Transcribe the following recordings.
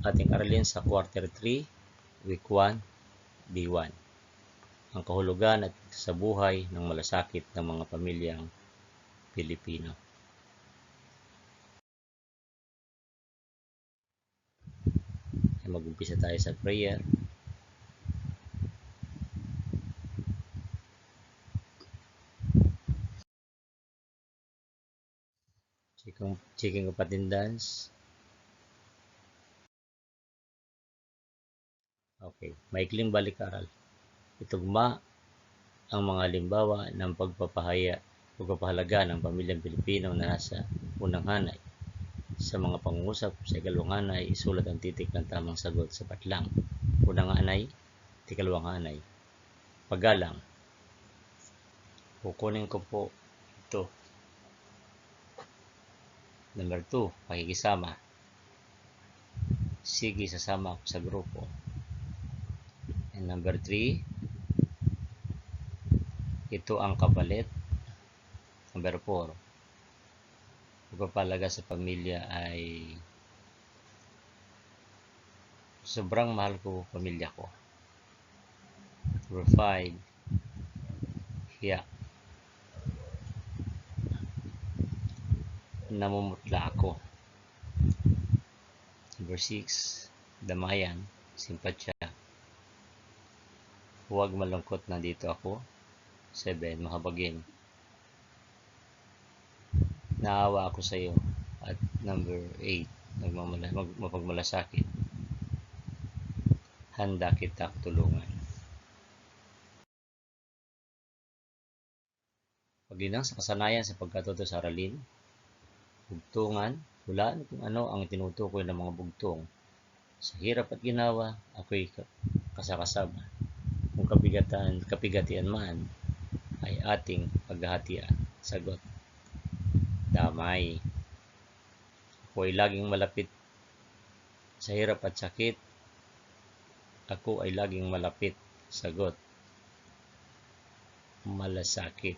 ating aralin sa Quarter 3, Week 1, Day 1. Ang kahulugan at sa buhay ng malasakit ng mga pamilyang Pilipino. Mag-umpisa tayo sa prayer. Checking of attendance. Okay, maikling balik-aral. Itugma ang mga halimbawa ng pagpapahalaga ng pamilyang Pilipino na nasa unang hanay. Sa mga pangungusap sa ikalawang hanay, isulat ang titik ng tamang sagot sa patlang. Unang hanay, ikalawang hanay. Paggalang. Kukunin ko po ito. Number 2, pakikisama. Sige, sasama ako sa grupo. And number 3, ito ang kapalit. Number 4, pagpapalaga sa pamilya ay sobrang mahal ko pamilya ko. Number 5, hiya. Namumutla ako. Number 6, damayan, simpatsya. Huwag malungkot, nandito ako. 7, mahabagin. Naawa ako sa iyo. At number 8, mapagmalasakit. Handa kita tulungan. Paglinang sa kasanayan sa pagkatuto sa aralin. Bugtungan, hulaan kung ano ang tinutukoy ng mga bugtong. Sa hirap at ginawa, ako'y kasakasama. Kung kapigatian man, ay ating paghahatian. Sagot, damay. Ako ay laging malapit sa hirap at sakit. Ako ay laging malapit. Sagot, malasakit.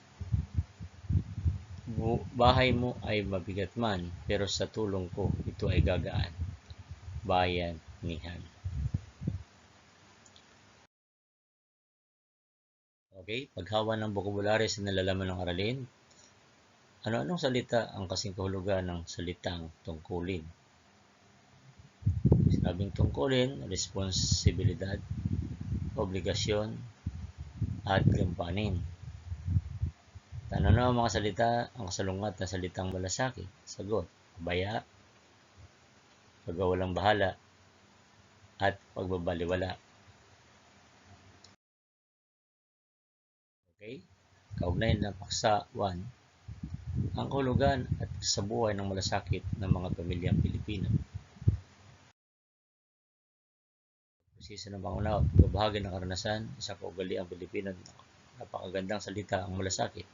Bahay mo ay mabigat man, pero sa tulong ko, ito ay gagaan. Bayanihan. Okay, paghawa ng bokabularyo sa nalalaman ng aralin. Ano-anong salita ang kasing kahulugan ng salitang tungkulin? Sinabing tungkulin, responsibilidad, obligasyon, at gampanin. Ano ang mga salita ang kasalungat na salitang malasakit? Sagot, baya, pagwawalang bahala, at pagbabaliwala. Okay, kaugnay ng paksa 1, ang kahulugan at sa buhay ng malasakit ng mga pamilyang Pilipino. Proseso ng pangunawa, pagbabahagi ng karanasan, isang kaugaliang Pilipino, napakagandang salita ang malasakit.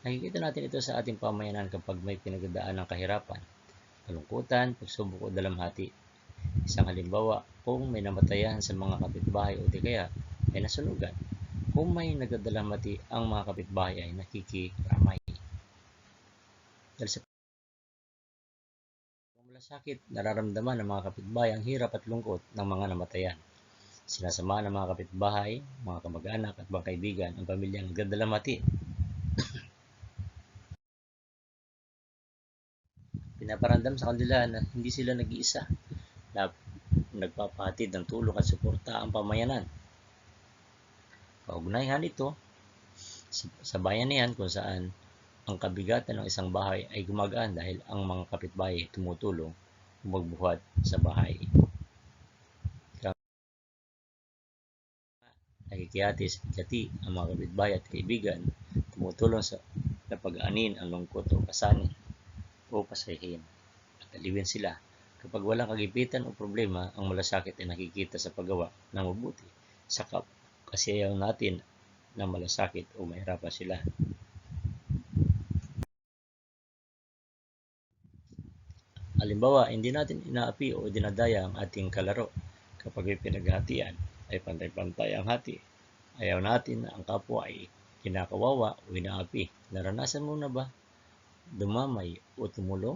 Nakikita natin ito sa ating pamayanan kapag may pinagdadaan ng kahirapan, kalungkutan, pagsubok o dalamhati. Isang halimbawa, kung may namatayan sa mga kapitbahay o di kaya ay nasunugan. Kung may nagdadalamhati, ang mga kapitbahay ay nakikiramay. Dahil sa malasakit, nararamdaman ng mga kapitbahay ang hirap at lungkot ng mga namatayan. Sinasama ng mga kapitbahay, mga kamag-anak at mga kaibigan ang pamilyang nagdadalamhati. Pinaparamdam sa kanila na hindi sila nag-iisa, na nagpapahatid ng tulong at suporta ang pamayanan. Kaugnayan ito sa bayanihan kung saan ang kabigatan ng isang bahay ay gumagaan dahil ang mga kapitbahay tumutulong magbuhat sa bahay. Nakikihatis pagkati ang mga kapitbahay at kaibigan, tumutulong sa napag-anin ang lungkot o kasanin o pasahin at aliwin sila. Kapag walang kagipitan o problema, ang malasakit ay nakikita sa paggawa ng mabuti sa kasi ayaw natin na malasakit o mahirapan sila. Halimbawa, hindi natin inaapi o dinadaya ang ating kalaro. Kapag may pinaghatian, ay pantay-pantay ang hati. Ayaw natin na ang kapwa ay kinakawawa o inaapi. Naranasan mo na ba dumamay o tumulong?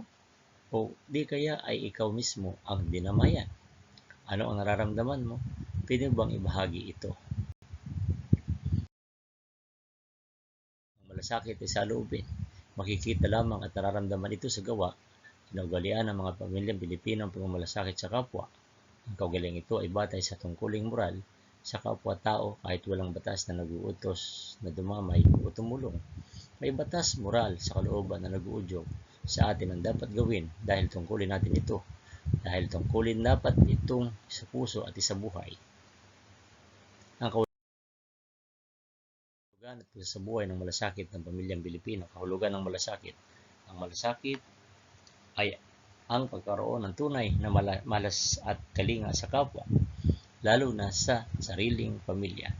O di kaya ay ikaw mismo ang dinamayan? Ano ang nararamdaman mo? Pwede bang ibahagi ito? Ang malasakit ay saloobin. Makikita lamang at nararamdaman ito sa gawa. Kinaugalian ng mga pamilyang Pilipino ang pagmamalasakit sa kapwa. Ang kaugaling ito ay batay sa tungkuling moral sa kapwa-tao kahit walang batas na nag-uutos na dumamay o tumulong. May batas moral sa kalooban na nag-uudyok sa atin ang dapat gawin dahil tungkulin natin ito. Dahil tungkulin dapat itong sa puso at sa buhay. Ang kahulugan at pagsasabuhay ng malasakit ng pamilyang Pilipino. Kahulugan ng malasakit. Ang malasakit ay ang pagkaroon ng tunay na malas at kalinga sa kapwa, lalo na sa sariling pamilya.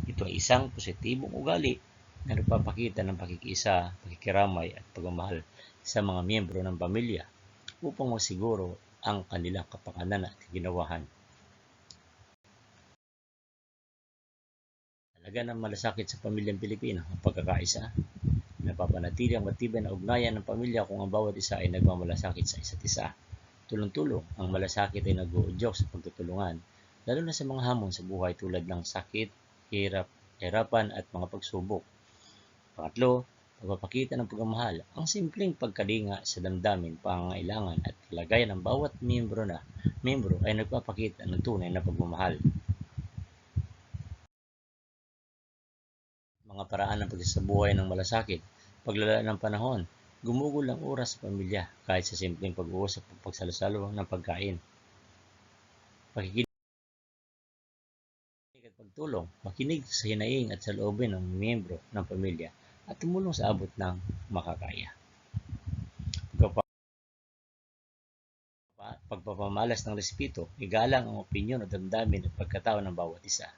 Ito ay isang positibong ugali na nagpapakita ng pakikiisa, pakikiramay at pagmamahal sa mga miyembro ng pamilya upang masiguro ang kanilang kapakanan at ginawahan. Talaga ng malasakit sa pamilyang Pilipino ang pagkakaisa. Napapanatili ang matibay na ugnayan ng pamilya kung ang bawat isa ay nagmamalasakit sa isa't isa. Tulong-tulong, ang malasakit ay nag-uudyok sa pagtutulungan, lalo na sa mga hamon sa buhay tulad ng sakit, hirapan at mga pagsubok. Pangatlo, pagpapakita ng pagmamahal. Ang simpleng pagkalinga sa damdamin, pangangailangan at kalagayan ng bawat miyembro ay nagpapakita ng tunay na pagmamahal. Mga paraan ng pagsasabuhay ng malasakit. Paglala ng panahon, gumugol ang oras sa pamilya kahit sa simpleng pag-uusap o pagsalasalo ng pagkain. Pakikinig at pagtulong, makinig sa hinaing at saloobin ng miyembro ng pamilya at tumulong sa abot ng makakaya. Pagpapamalas ng respeto, igalang ang opinyon o damdamin at pagkatao ng bawat isa.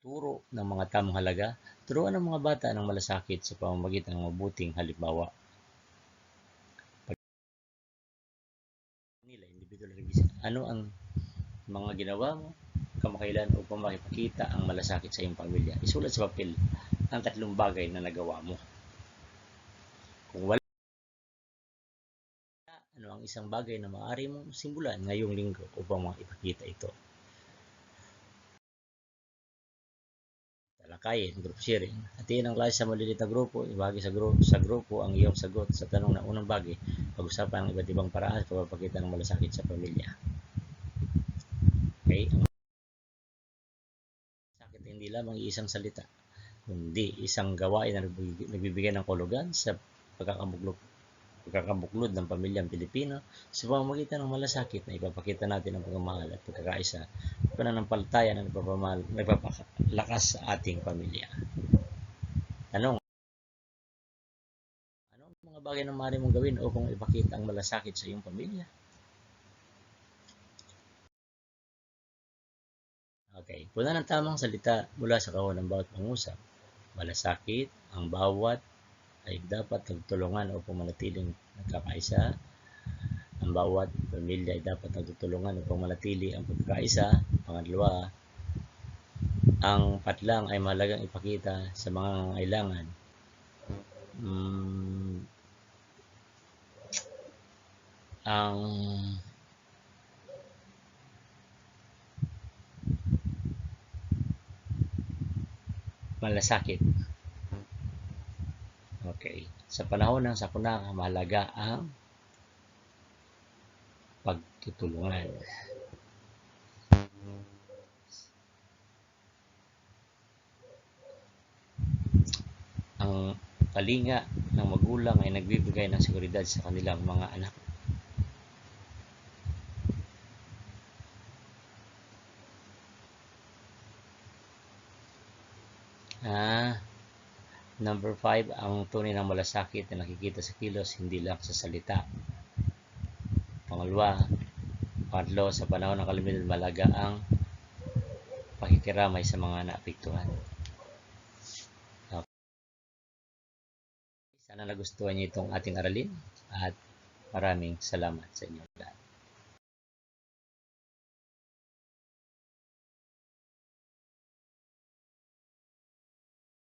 Pagtuturo ng mga tamang halaga, turuan ng mga bata ng malasakit sa pamamagitan ng mabuting halimbawa. Ano ang mga ginawa mo kamakailan upang makipakita ang malasakit sa iyong pamilya? Isulat sa papel ang 3 bagay na nagawa mo. Kung wala, ano ang isang bagay na maaari mong simulan ngayong linggo upang maipakita ito? Talakayin, group sharing. Hatiin ang klase sa maliliit na grupo, ibahagi sa grupo ang iyong sagot sa tanong na unang bagay. Pag-usapan ang iba't ibang paraan sa pagpapakita ng malasakit sa pamilya. Okay? Ang malasakit ay hindi lamang isang salita, kundi isang gawain na nagbibigay ng kahulugan sa pagkakabuklod ng pamilyang Pilipino sa pamamagitan ng malasakit na ipapakita natin ang pagmamahal at pagkakaisa, pananampalataya na nagpapalakas sa ating pamilya. Tanong, ano ang mga bagay na maaari mong gawin upang ipakita ang malasakit sa iyong pamilya? Okay, puna ng tamang salita mula sa kahon ng bawat pangusap. Malasakit, ang bawat ay dapat nagtulungan upang manatiling nagkakaisa. Ang bawat pamilya ay dapat nagtutulungan upang manatili ang pagkakaisa. Pangalawa, ang patlang ay mahalagang ipakita sa mga nangangailangan. Ang malasakit. Okay. Sa panahon ng sakuna, mahalaga ang pagtutulungan. Ang kalinga ng magulang ay nagbibigay ng seguridad sa kanilang mga anak. Number 5, ang tunay ng malasakit na nakikita sa kilos, hindi lang sa salita. Pangatlo, sa panahon ng kalamidad, mahalaga ang pakikiramay sa mga naapektuhan. Okay. Sana nagustuhan niyo itong ating aralin at maraming salamat sa inyo lahat.